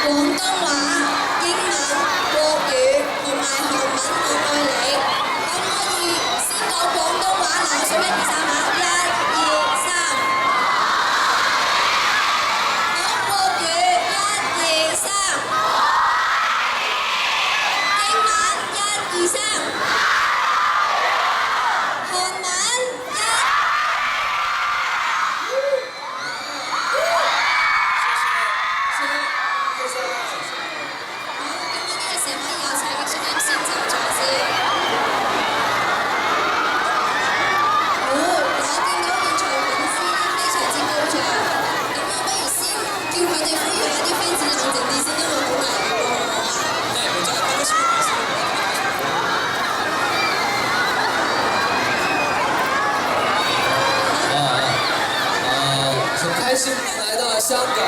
廣東話、英文、國語同埋韓文我愛你。可唔可以先講廣東話？嗱，我數1、2、3啊，1、2、3。講國語1、2、3。英文1、2、3。韓文1。社會有請嘅聲音先走咗先。好，我見到現場粉絲咧非常之高漲，咁我不如先叫佢哋呼籲下啲 fans 冷靜啲先，因為好危險喎，好啊。很开心能来到香港。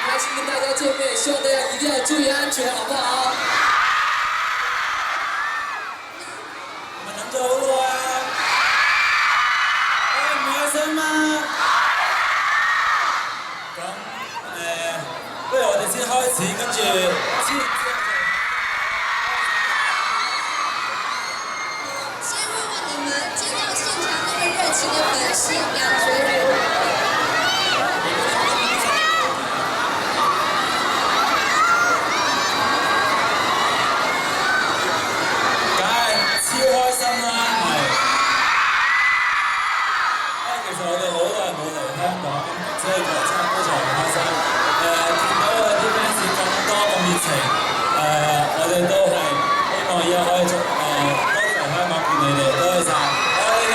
开心跟大家见面，希望大家一定要注意安全，好不好？你們等咗好耐啊！唔開心啊！咁不如我哋先開始，跟住先問問你們見到現場那麼熱情的粉絲感覺如何？我哋都係希望以後可以多啲嚟香港見你哋，多謝晒，愛你哋。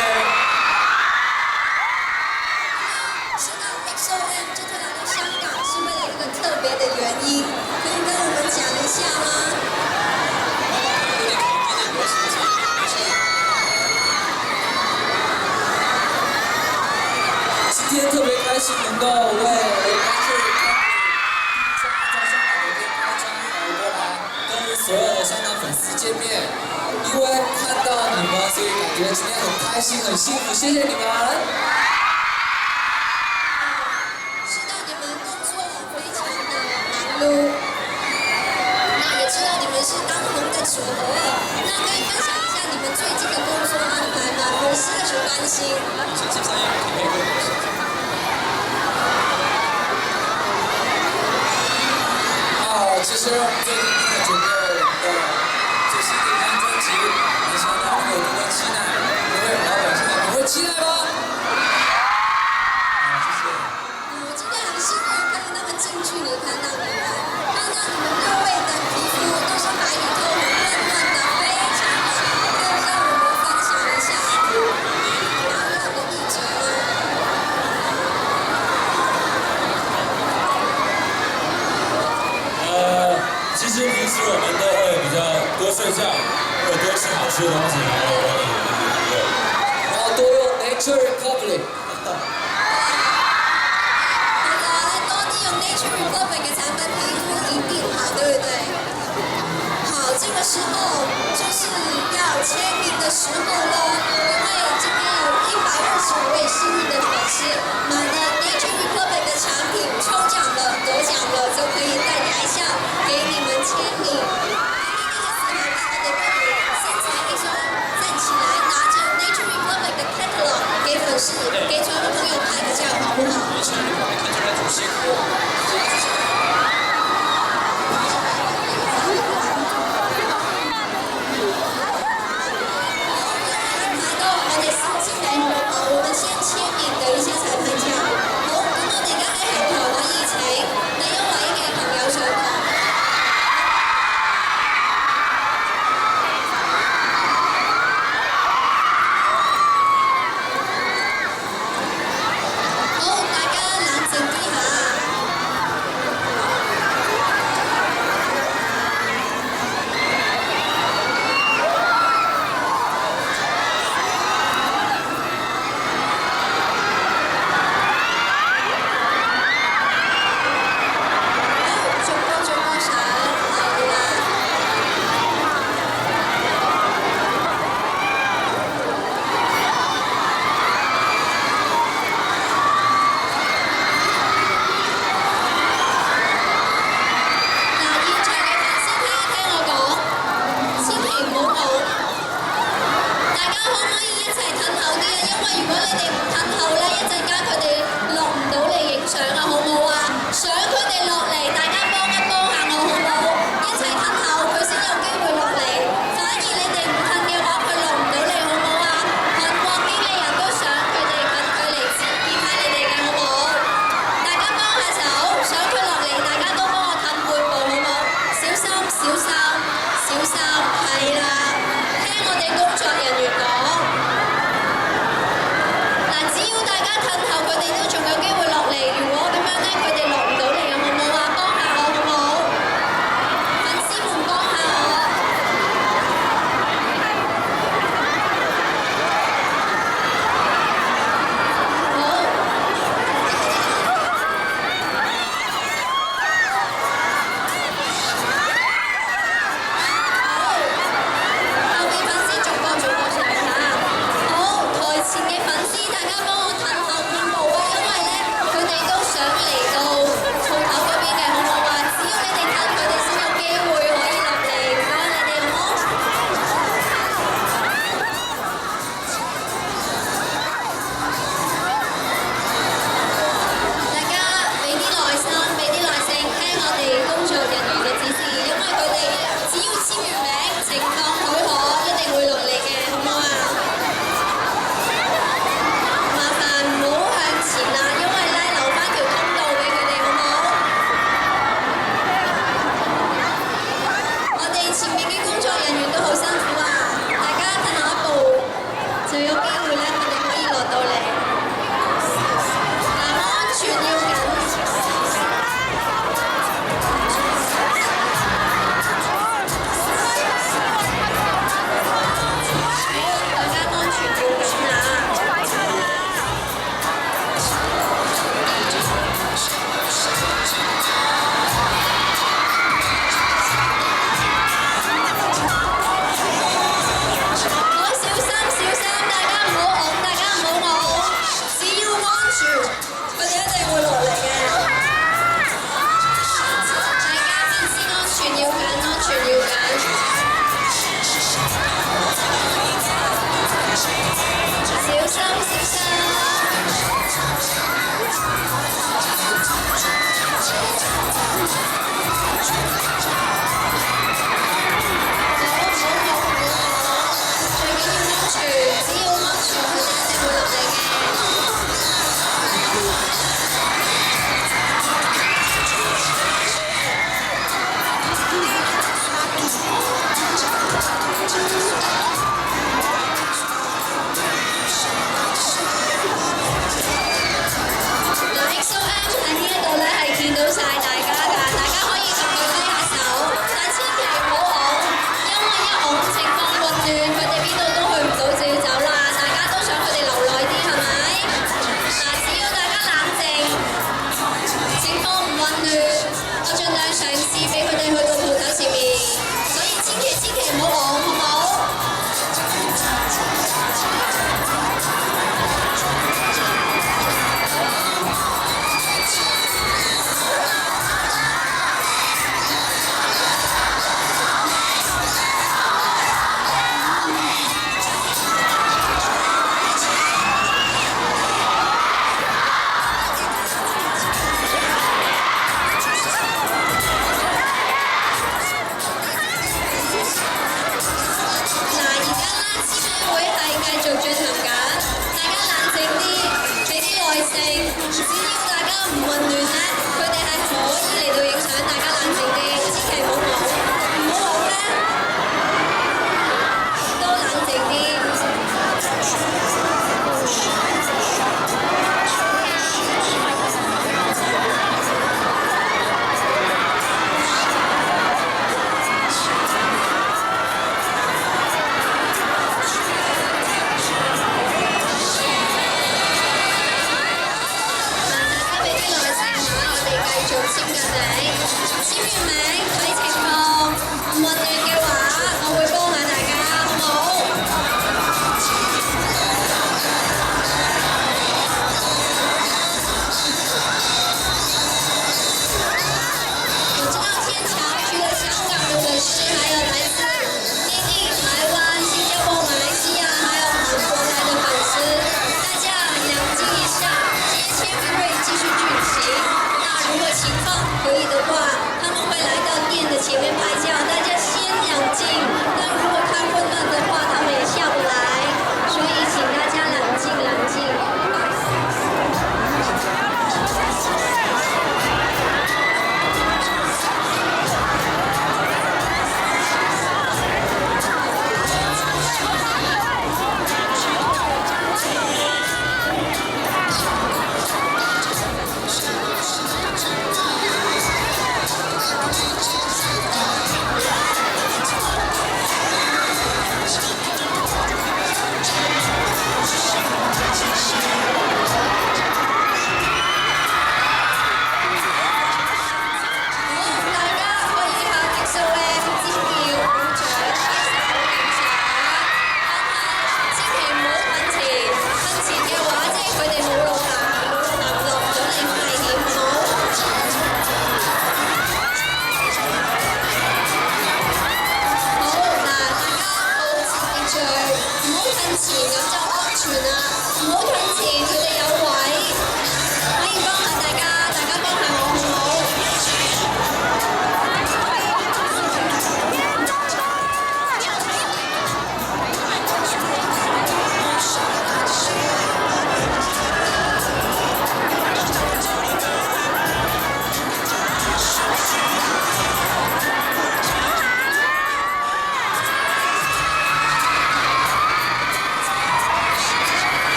知道 XOM 这次来到香港是为了一个特别的原因，可以跟我们讲一下吗？今天特别开心能够为所有的香港粉丝见面，因为看到你们，所以感觉今天很开心、很幸福，谢谢你们。知道你们工作非常的忙碌，那也知道你们是当红的组合，那可以分享一下你们最近的工作安排吗？粉丝的什么关心？其实最近在准备我们的最新的一张专辑，也希望大家能够多多期待。各位老百姓们，你会期待吗？谢谢。我今天很幸运可以那么近距离看到你们，看到你们各位的皮肤都是白里透红、嫩嫩的，非常好，可以跟我们分享一下。然后有个秘诀吗？其实平时我们都会比较多睡觉，会多吃好吃的东西，然后多用 Nature Republic。好的，多利用 Nature Republic 嘅產品，皮膚一定好，對不對？好，這個時候就是要簽名的時候咯，因為今天有125位幸運的粉絲買了 Nature Republic 的產品，抽獎了，得獎了，就可以在台下給你們簽名。站起來，拿着 Nature Republic 的 catalog 給粉絲、給所有的朋友拍個照，好不好？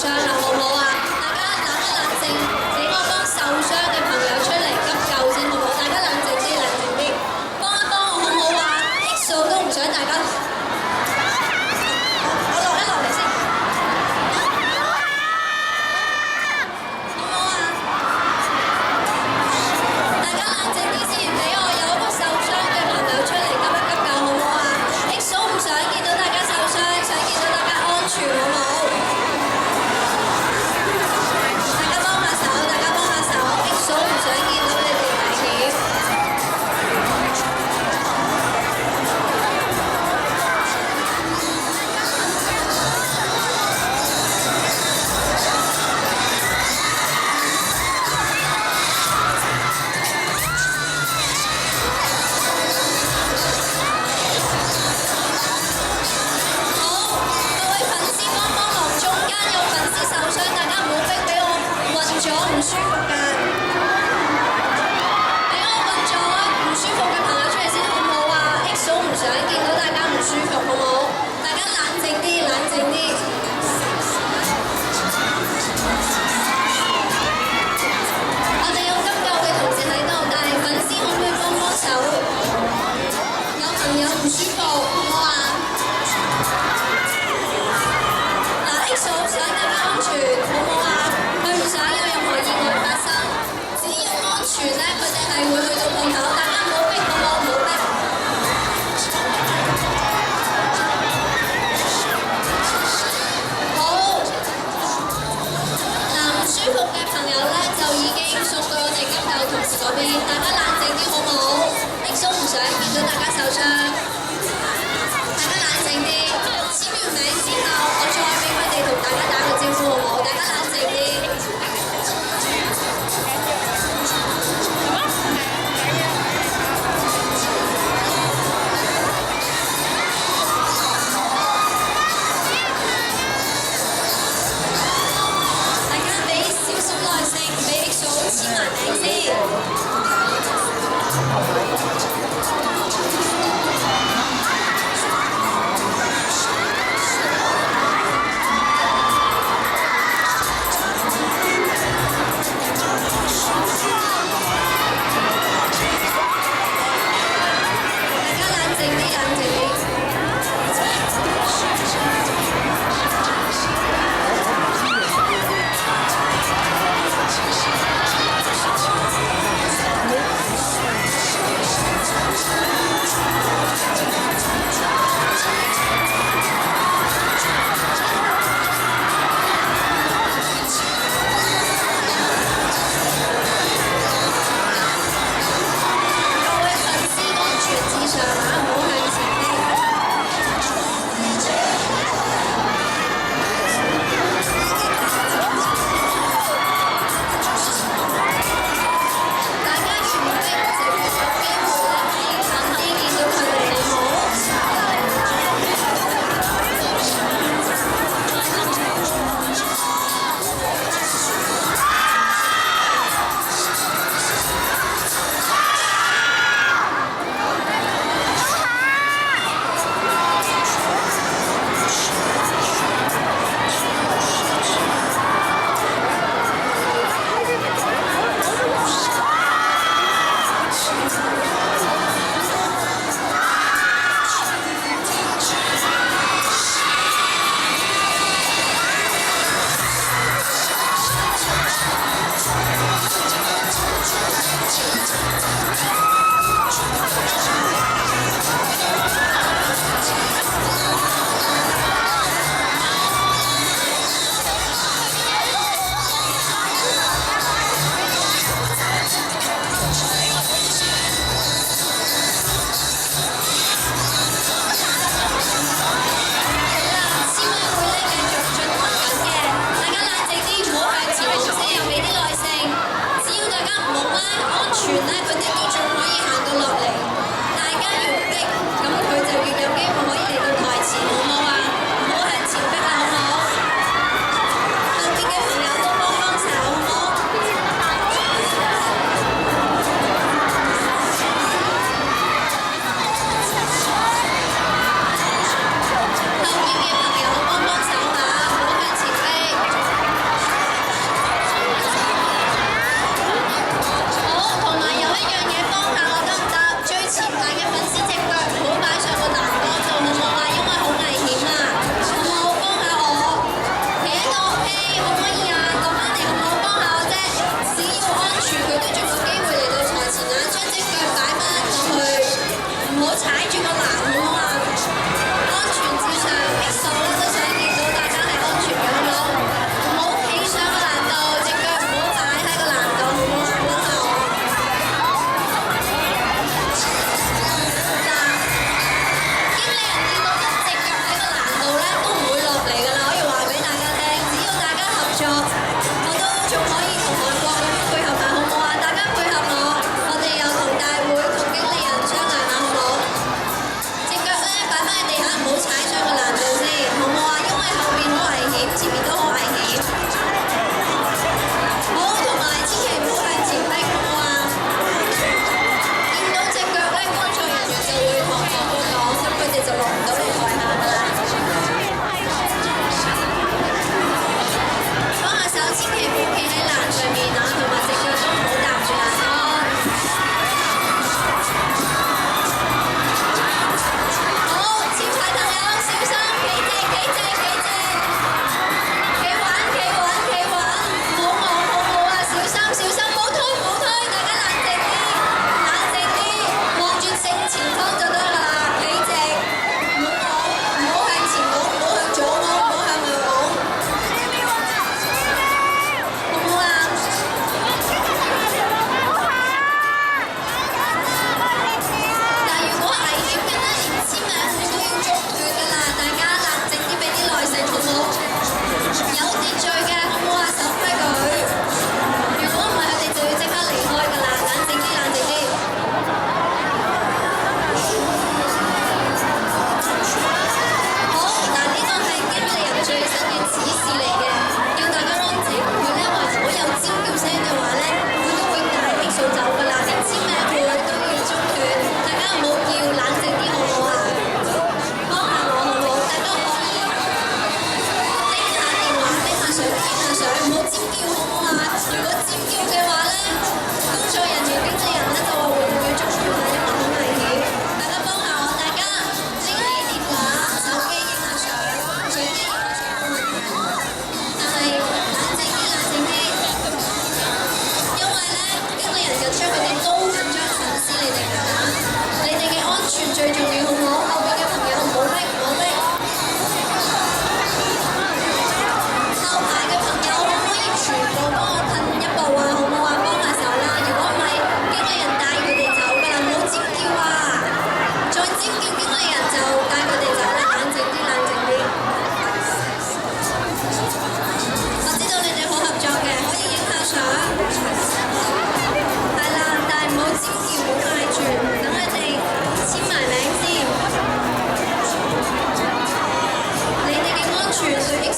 傷啦，好唔好啊？大家冷靜，俾我幫受傷嘅朋友出嚟急救先，好唔好？大家冷靜啲，冷靜啲，幫一幫我好唔好啊？X 數都唔想大家，我落嚟先，好唔好啊？大家冷靜啲先，俾我有一個受傷嘅朋友出嚟急一急救，好唔好啊？X 數唔想見到大家受傷，想見到大家安全，好唔好？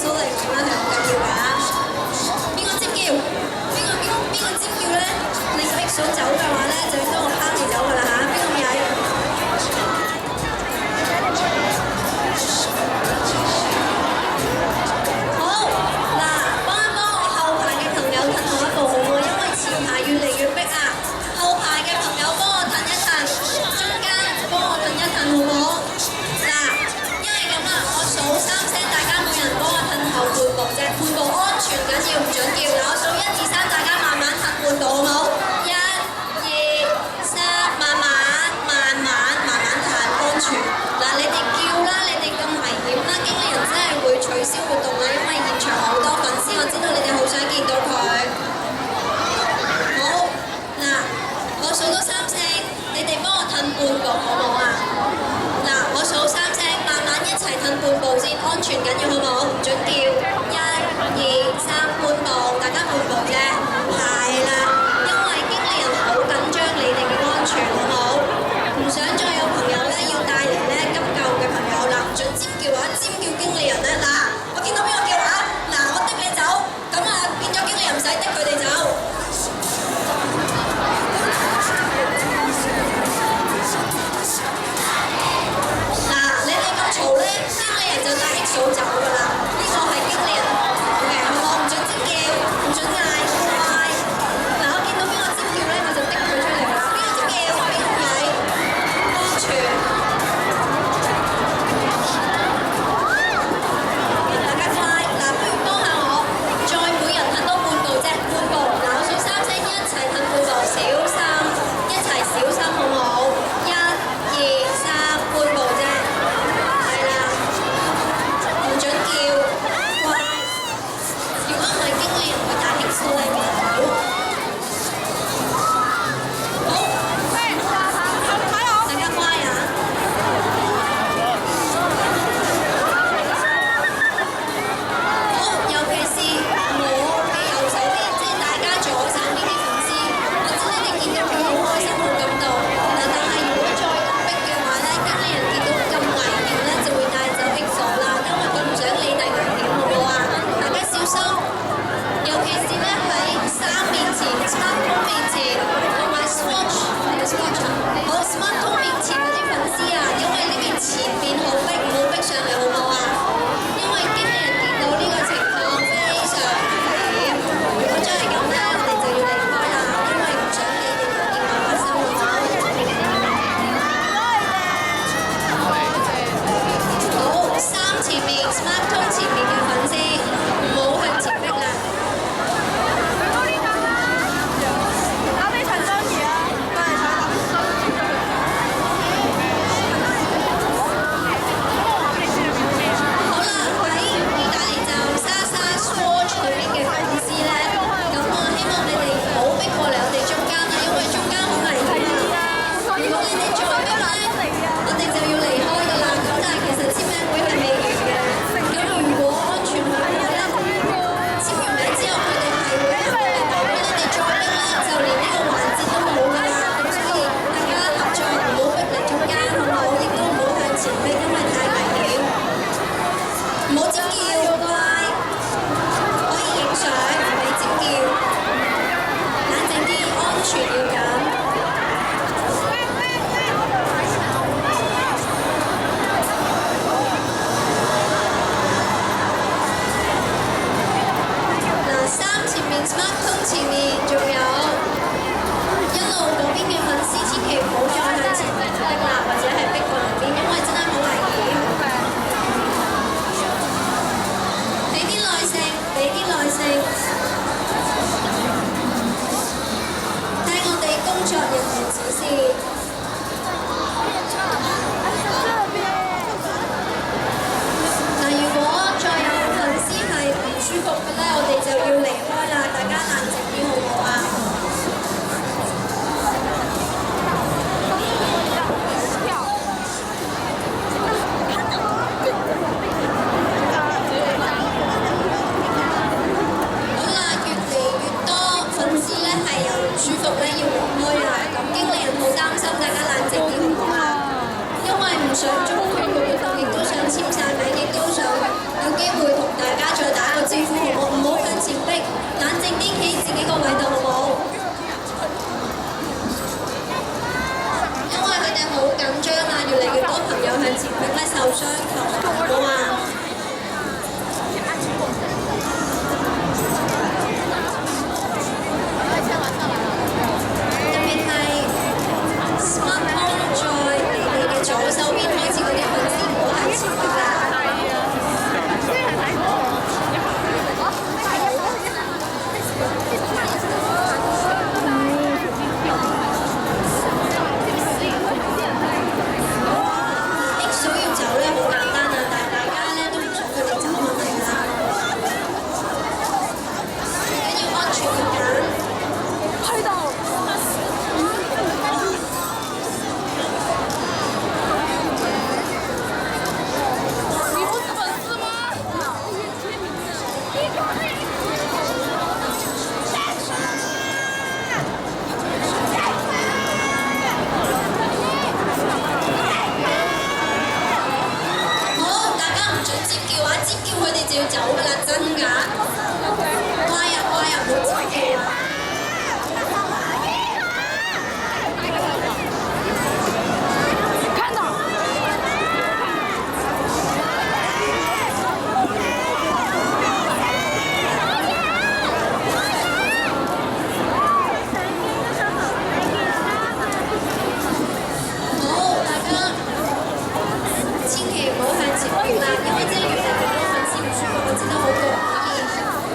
數嚟講咧係好緊要㗎。邊個尖叫？邊個尖叫咧？令 X 數走嘅話咧，就應該我拋你走㗎啦嚇。邊個曳？好嗱，幫一幫我後排嘅朋友褪後一步好唔好？因為前排越嚟越逼啊！後排嘅朋友幫我褪一褪，中間幫我褪一褪好唔好？嗱，因為咁啊，我數3聲，大家每人幫我褪後半步啫，半步安全緊要，唔準叫。嗱，我數1、2、3，大家慢慢褪半步好唔好？1、2、3，慢慢褪，安全。嗱，你哋叫啦，你哋咁危險啦，經理人真係會取消活動啦，因為現場好多粉絲，我知道你哋好想見到佢。好，嗱，我數多3聲，你哋幫我褪半步好唔好啊？嗱，我數3聲，慢慢一齊褪半步先，安全緊要好唔好？唔準叫。1、2、3，半步，大家半步啫。係啦，因為經理人好緊張你哋嘅安全，好唔好？唔想再有朋友咧要帶嚟咧急救嘅朋友啦，唔準尖叫啊！尖叫經理人咧，嗱，我見到邊個叫啊？嗱，我滴你走，咁啊變咗經理人唔使滴佢哋走。嗱，你哋咁嘈咧，經理人就帶 X 數走㗎啦。呢個係經理人講嘅，好唔好？唔準尖叫，唔準嗌，乖。嗱，我見到邊個尖叫咧，我就滴佢出嚟啦。邊個尖叫？邊個曳？安全。大家快，嗱，不如幫下我，再每人褪多半步啫，半步。嗱，我數3聲，一齊褪半步，小心，一齊小心好唔好？1、2、3，半步啫，係啦，唔準叫，乖。如果唔係經理人會打 X 數你面口。好，大家乖啊！好，尤其是我嘅右手邊，即係大家左手邊啲粉絲，我知你哋見到佢好開心、好感動。嗱，但係如果再咁逼嘅話咧，經理人見到咁危險咧，就會帶走 X 數啦，因為佢唔想你哋危險，好唔好啊？大家小心，尤其是咧喺3面前、Smartphone 面前同埋 Swatch 好 Smartphone 面前嗰啲粉絲啊，因為呢邊前面好逼，唔好逼上嚟好唔好啊？因為經理人見到呢個情況非常危險，如果再係咁咧，我哋就要離開啦，因為唔想你哋有意外發生好唔好？好，3前面 Smartphone 前面嘅粉絲唔好向前逼啦。好啦，喺意大利站莎莎 Swatch 裏邊嘅粉絲咧，咁我希望你哋唔好逼過嚟我哋中間啦，因為中間好危險啊！如果你哋再逼咧，我哋就要離開㗎啦。咁但係其實簽名會係未完嘅。咁如果安全會好咧，簽完名之後佢哋係會入嚟嘅。如果你哋再逼咧，就連呢個環節都冇㗎啦。咁所以大家合作唔好逼嚟中間，好唔好？亦都唔好向前逼，因為太危險。唔好尖叫，乖。可以影相，唔俾尖叫。冷靜啲，安全要緊。嗱，3前面 Smartphone 前面仲有一路嗰邊嘅粉絲，千祈唔好再向前面逼啦，或者係逼過嚟邊，因為真係好危險。俾啲耐性，俾啲耐性，聽我哋工作人員指示。嗱，如果再有粉絲係唔舒服嘅咧，我哋就要離開啦，大家冷靜啲好唔好啊？好啦，越嚟越多粉絲咧係有唔舒服咧要離開啦，咁經理人好擔心，大家冷靜啲好唔好啊？因為唔想中斷個活動，亦都想簽晒名，亦都想有機會同大家。尖叫，佢哋就要走㗎啦，真㗎。乖呀乖呀，唔好尖叫啊！好，大家千祈唔好向前跳啦，因為真係越嚟越多粉絲唔舒服，我知道好過唔可以。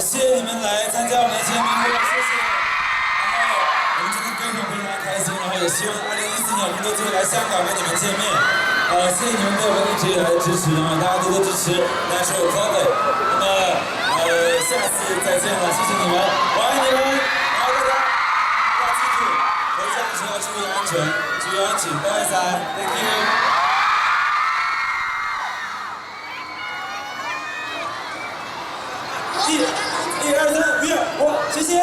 谢谢你们来参加我们的签名会，谢谢。然后我们真的非常非常的开心，然后也希望2014年有更多机会来香港跟你们见面。谢谢你们对我们一直以来的支持，然后大家多多支持 Natural Coffee。那么下次再见了，谢谢你们，我爱你们。然后大家要记住，回家的时候要注意安全，注意安全，多谢晒 ，Thank you。1、2、3、5、6，谢谢。